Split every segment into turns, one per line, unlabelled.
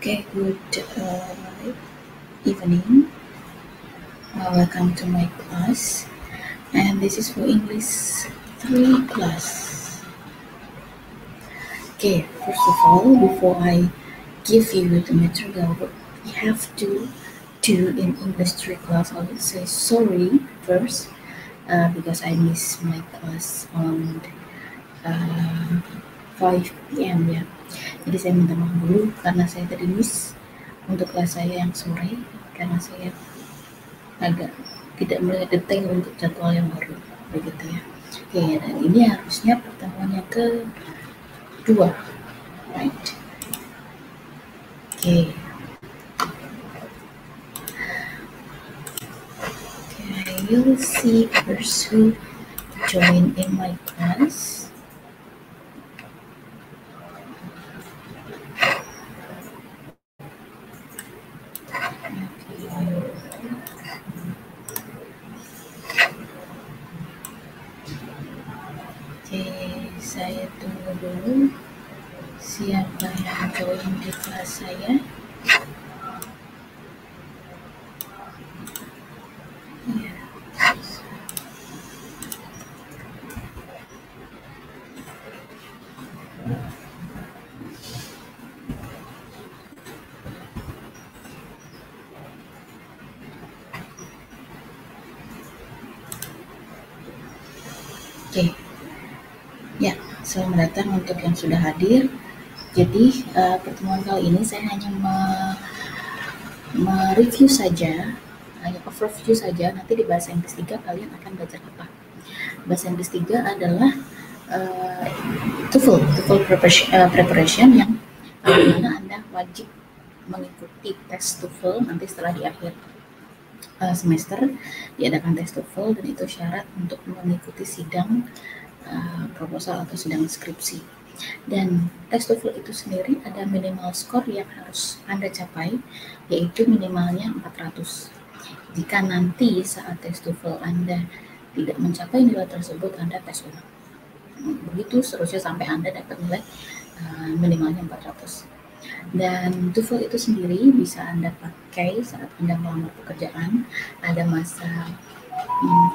Okay, good evening. Welcome to my class, and this is for English 3 class. Okay, first of all, before I give you the material what we have to do in English 3 class, I will say sorry first because I missed my class on 5 p.m. ya. Jadi saya minta maaf dulu karena saya tadi miss untuk kelas saya yang sore karena saya agak tidak melihat detail untuk jadwal yang baru begitu ya. Oke, dan ini harusnya pertemuan yang kedua, right? Okay. You'll see first who join in my class. Okay. saya tunggu dulu siapa yang join di kelas saya. Ya. Oke, ya, selamat datang untuk yang sudah hadir. Jadi pertemuan kali ini saya hanya mereview saja, hanya overview saja. Nanti di bahasa Inggris 3 kalian akan belajar apa? Bahasa Inggris 3 adalah TOEFL preparation yang dimana Anda wajib mengikuti tes TOEFL nanti setelah di akhir semester diadakan tes TOEFL, dan itu syarat untuk mengikuti sidang proposal atau sidang skripsi. Dan tes TOEFL itu sendiri ada minimal skor yang harus Anda capai, yaitu minimalnya 400. Jika nanti saat tes TOEFL Anda tidak mencapai nilai tersebut, Anda tes ulang. Begitu seterusnya sampai Anda dapat nilai minimalnya 400. Dan TOEFL itu sendiri bisa Anda pakai saat Anda melamar pekerjaan. Ada masa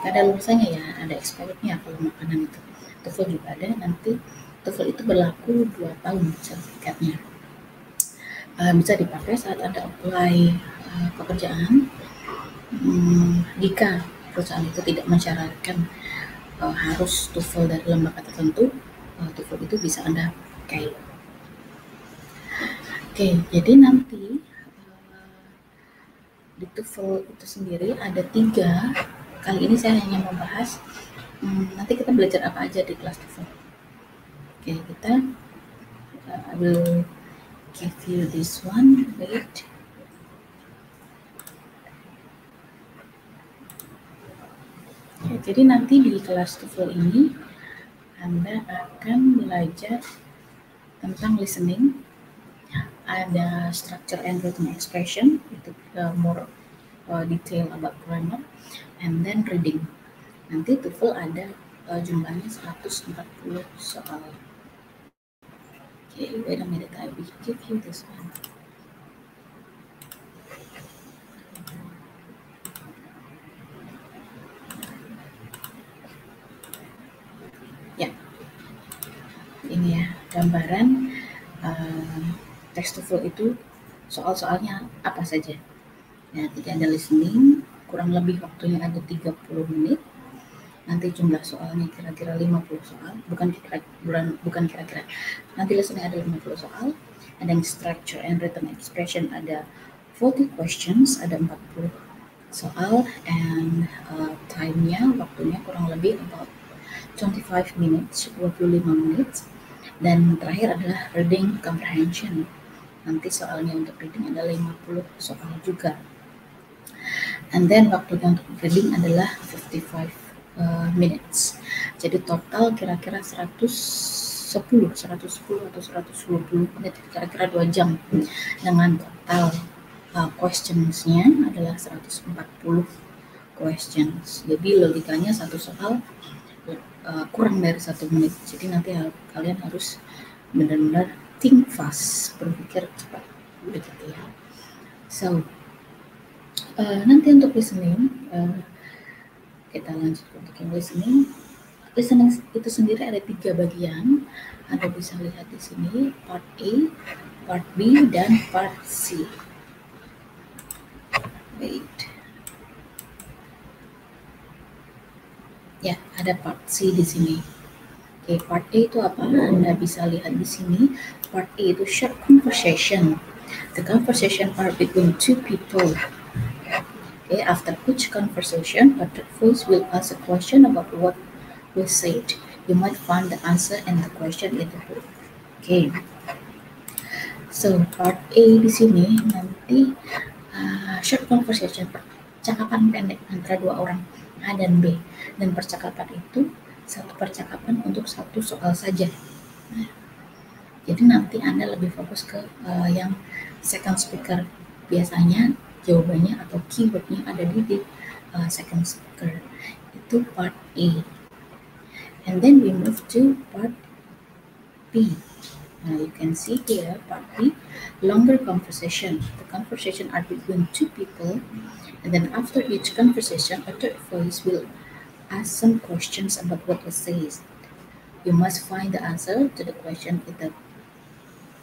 kadaluarsanya ya, ada expirednya kalau makanan itu. TOEFL juga ada, nanti TOEFL itu berlaku 2 tahun sertifikatnya. Bisa dipakai saat Anda apply pekerjaan. Jika perusahaan itu tidak mensyaratkan harus TOEFL dari lembaga tertentu, TOEFL itu bisa Anda pakai. Oke, jadi nanti di TOEFL itu sendiri ada 3. Kali ini saya hanya membahas nanti kita belajar apa aja di kelas TOEFL. Oke, kita I will give you this one. Wait. Oke, jadi nanti di kelas TOEFL ini Anda akan belajar tentang listening, ada structure and written expression, itu more detail about grammar, and then reading. Nanti TOEFL ada jumlahnya 140 soal. Okay, wait a minute, I will give you this one. Ya, ini ya gambaran tes TOEFL itu soal-soalnya apa saja. Ya, jadi ada listening, kurang lebih waktunya ada 30 menit. Nanti jumlah soalnya kira-kira 50 soal, bukan kira-kira. Nanti listening ada 50 soal, ada yang structure and written expression ada 40 questions, ada 40 soal, and time-nya, waktunya kurang lebih about 25 minutes, 25 menit. Dan terakhir adalah reading comprehension. Nanti soalnya untuk reading ada 50 soal juga. And then waktunya untuk reading adalah 55 minutes. Jadi total kira-kira 110 atau 120 menit, kira-kira 2 jam. Dengan total questions-nya adalah 140 questions. Jadi logikanya satu soal kurang dari 1 menit. Jadi nanti kalian harus benar-benar think fast, berpikir cepat, begitu ya. So nanti untuk listening, kita lanjut untuk yang listening. Listening itu sendiri ada 3 bagian. Anda bisa lihat di sini part A, part B, dan part C. Wait. Ya, ada part C di sini. Oke, part A itu apa? Anda bisa lihat di sini. Part A itu short conversation. The conversation are between 2 people. Okay, after each conversation, a third voice will ask a question about what was said. You might find the answer and the question in the book. Okay. So part A di sini nanti short conversation, percakapan pendek antara 2 orang, A dan B. Dan percakapan itu satu percakapan untuk satu soal saja. Nah, jadi nanti Anda lebih fokus ke yang second speaker. Biasanya jawabannya atau keywordnya ada di second speaker. Itu part A. And then we move to part B. Now you can see here part B, longer conversation. The conversation are between two people, and then after each conversation, a third voice will ask some questions about what it says. You must find the answer to the question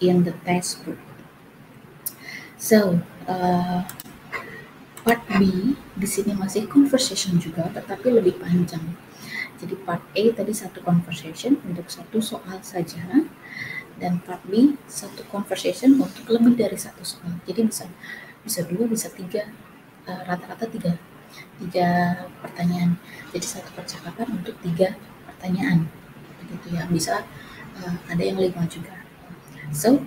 in the textbook. So, part B di sini masih conversation juga, tetapi lebih panjang. Jadi part A tadi satu conversation untuk satu soal saja, dan part B satu conversation untuk lebih dari satu soal. Jadi bisa dua, bisa tiga, rata-rata tiga pertanyaan. Jadi satu percakapan untuk tiga pertanyaan, begitu ya. Bisa ada yang 5 juga. So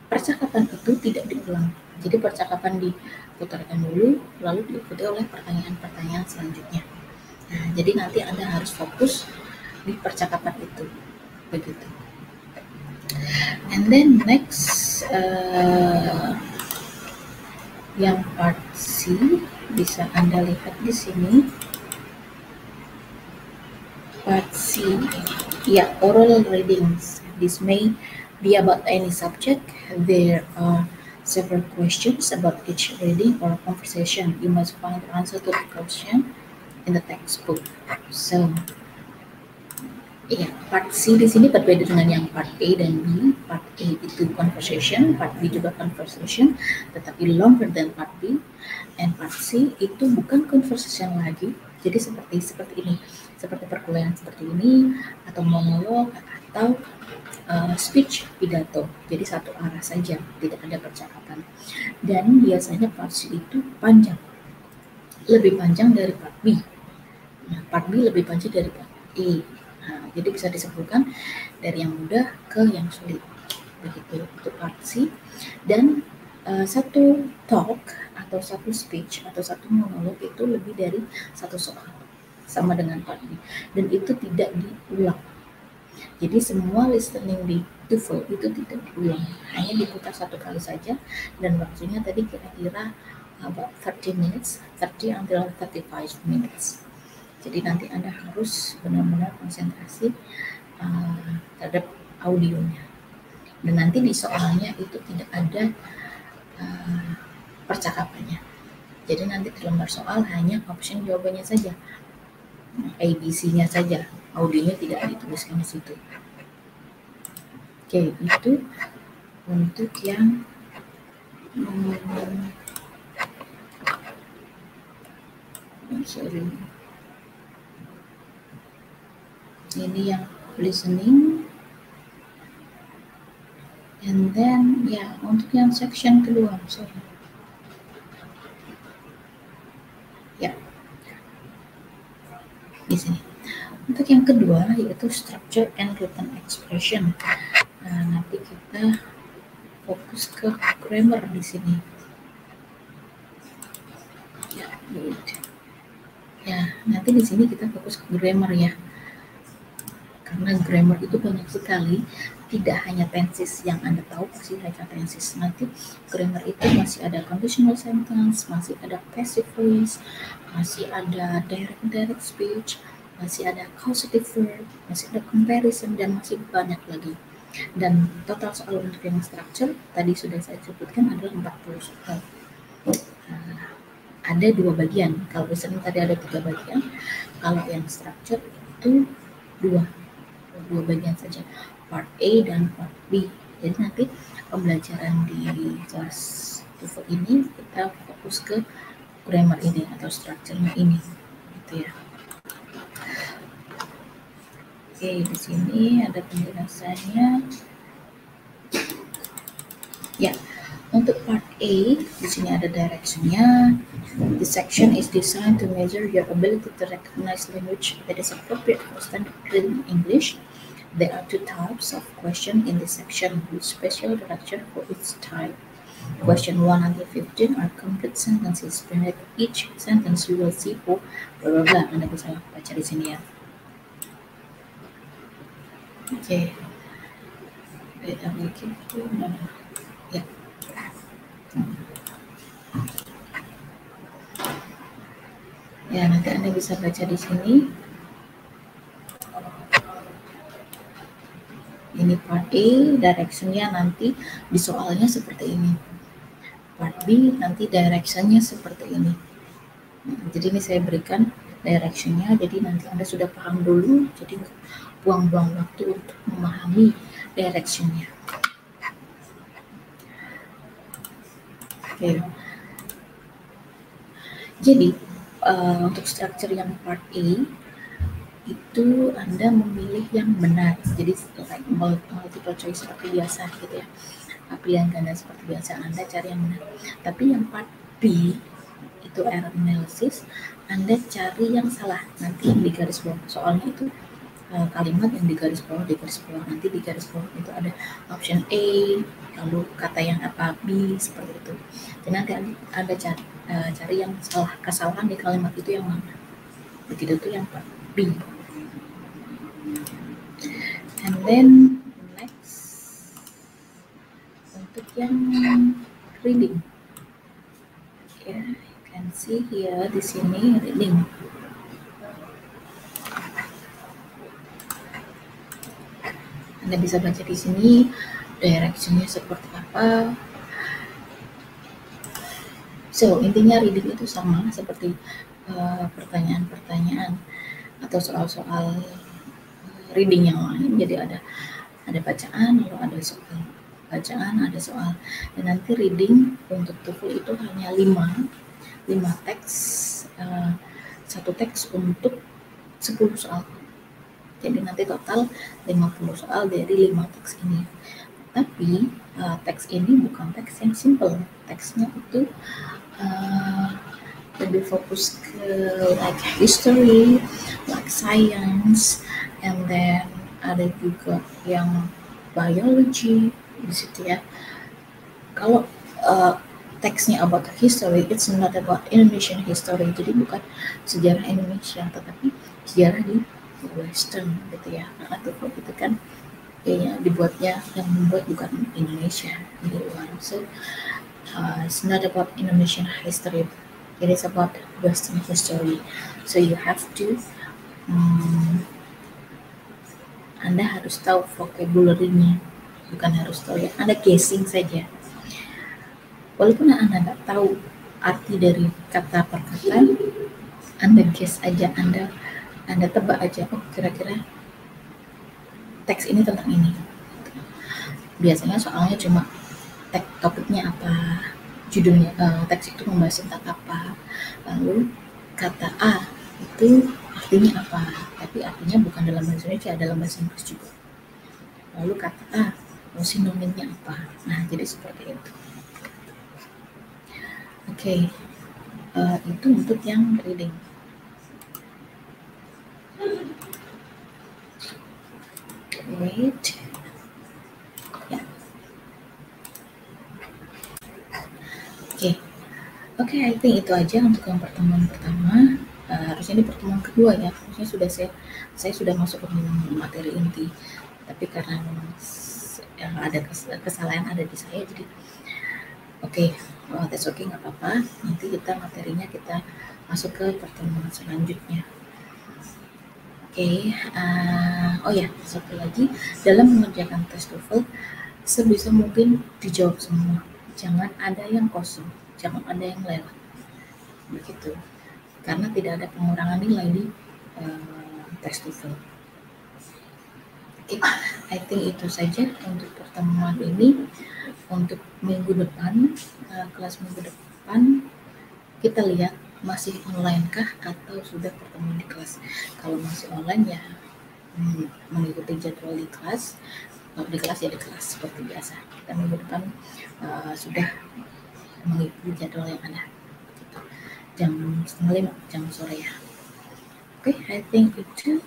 percakapan itu tidak diulang. Jadi percakapan diputarkan dulu, lalu diikuti oleh pertanyaan-pertanyaan selanjutnya. Nah, jadi nanti Anda harus fokus di percakapan itu, begitu. And then next, yang part C bisa Anda lihat di sini. Part C, ya, oral readings. This may be about any subject. There are several questions about each reading or conversation. You must find the answer to the question in the textbook. So, ya, part C di sini berbeda dengan yang part A dan B. Part A itu conversation, part B juga conversation, tetapi longer than part B. And part C itu bukan conversation lagi. Jadi seperti ini, seperti perkuliahan seperti ini, atau monolog, atau speech, pidato. Jadi satu arah saja, tidak ada percakapan. Dan biasanya part C itu panjang, lebih panjang dari part B. Nah, part B lebih panjang dari part A. Nah, jadi bisa disebutkan dari yang mudah ke yang sulit, begitu untuk part C. Dan satu talk atau satu speech atau satu monolog itu lebih dari satu soal, sama dengan part B, dan itu tidak diulang. Jadi semua listening di TOEFL itu tidak diulang, hanya diputar satu kali saja, dan waktunya tadi kira-kira about 30 minutes, 30 until 35 minutes. Jadi nanti Anda harus benar-benar konsentrasi terhadap audionya. Dan nanti di soalnya itu tidak ada percakapannya. Jadi nanti di lembar soal hanya option jawabannya saja, ABC-nya saja, audionya tidak dituliskan di situ. Oke, itu untuk yang ini yang listening. And then ya, untuk yang section kedua, ya, di sini. Untuk yang kedua yaitu structure and written expression. Nah, nanti kita fokus ke grammar di sini. Ya, gitu. Ya, nanti di sini kita fokus ke grammar ya. Karena grammar itu banyak sekali, tidak hanya tenses yang Anda tahu, pasti hanya tenses. Nanti grammar itu masih ada conditional sentence, masih ada passive voice, masih ada direct speech, masih ada causative verb, masih ada comparison, dan masih banyak lagi. Dan total soal untuk yang structure tadi sudah saya sebutkan adalah 40 soal. Ada 2 bagian. Kalau listening tadi ada 3 bagian, kalau yang structure itu 2 bagian saja, part A dan part B. Jadi nanti pembelajaran di kelas TOEFL ini kita fokus ke grammar ini atau structure-nya ini, gitu ya. Oke, di sini ada penjelasannya. Ya, untuk part A di sini ada direction-nya. The section is designed to measure your ability to recognize language that is appropriate for standard written English. There are 2 types of question in this section with special direction for each type. Question 1 until 15 are complete sentences. Beneath each sentence you will see for blah blah blah. Anda bisa baca di sini ya. Oke. Ya. Ya, nanti Anda bisa baca di sini. Ini part A, directionnya nanti di soalnya seperti ini. Part B nanti directionnya seperti ini. Jadi ini saya berikan directionnya, jadi nanti Anda sudah paham dulu, jadi buang-buang waktu untuk memahami directionnya. Oke. Jadi untuk structure yang part A itu Anda memilih yang benar, jadi like multiple choice seperti biasa gitu ya, pilihan ganda seperti biasa, Anda cari yang benar. Tapi yang part B itu error analysis, Anda cari yang salah, nanti di garis bawah soalnya itu kalimat yang di garis bawah, nanti di garis bawah itu ada option A, lalu kata yang apa B, seperti itu. Jadi nanti Anda cari yang salah, kesalahan di kalimat itu yang mana, begitu tuh yang part B. And then next untuk yang reading, ya, you can see here di sini reading. Anda bisa baca di sini directionnya seperti apa. So intinya reading itu sama seperti pertanyaan-pertanyaan atau soal-soal reading yang lain. Jadi ada bacaan, lalu ada soal bacaan, ada soal. Dan nanti reading untuk TOEFL itu hanya 5 teks, satu teks untuk 10 soal. Jadi nanti total 50 soal dari 5 teks ini. Tapi teks ini bukan teks yang simple. Teksnya itu lebih fokus ke like history, like science, and then ada juga yang biology di situ ya. Kalau teksnya about history, it's not about Indonesian history, jadi bukan sejarah Indonesia, tetapi sejarah di Western gitu ya. Karena TOEFL itu kan ya dibuatnya, yang membuat bukan Indonesia, di luar. So it's not about Indonesian history, it is about Western history. So you have to Anda harus tahu vocabulary-nya, bukan harus tahu ya, Anda guessing saja. Walaupun Anda nggak tahu arti dari kata per kata, Anda guess aja, Anda tebak aja, oh kira-kira teks ini tentang ini. Biasanya soalnya cuma topiknya apa, judulnya, teks itu membahas tentang apa, lalu kata A itu artinya apa, tapi artinya bukan dalam bahasa Indonesia, dalam bahasa Inggris juga. Lalu kata A, sinonimnya apa. Nah, jadi seperti itu. Oke, itu untuk yang reading. Wait. Ya. Oke, I think itu aja untuk yang pertemuan pertama. Harusnya di pertemuan kedua ya, harusnya sudah saya sudah masuk ke materi inti, tapi karena ada kesalahan ada di saya, jadi that's okay, nggak apa-apa. Nanti materinya kita masuk ke pertemuan selanjutnya. Oh ya, satu lagi, dalam mengerjakan tes TOEFL sebisa mungkin dijawab semua, jangan ada yang kosong, jangan ada yang lewat, begitu, karena tidak ada pengurangan nilai di tes TOEFL. I think itu saja untuk pertemuan ini. Untuk minggu depan, kelas minggu depan, kita lihat masih online kah atau sudah pertemuan di kelas. Kalau masih online ya mengikuti jadwal di kelas. Kalau di kelas ya di kelas seperti biasa. Kita minggu depan sudah mengikuti jadwal yang ada. Jam 4:30 jam sore ya. I think itu.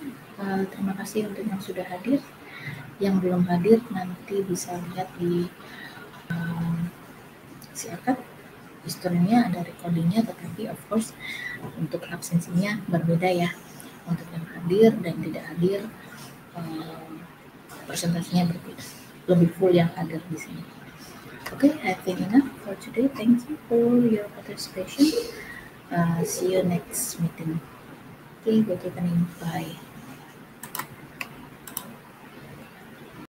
Terima kasih untuk yang sudah hadir. Yang belum hadir nanti bisa lihat di silakan, historinya ada recordingnya, tetapi of course untuk absensinya berbeda ya. Untuk yang hadir dan tidak hadir presentasinya berbeda, lebih full yang hadir di sini. I think enough for today. Thank you for your participation. See you next meeting. Good evening. Bye.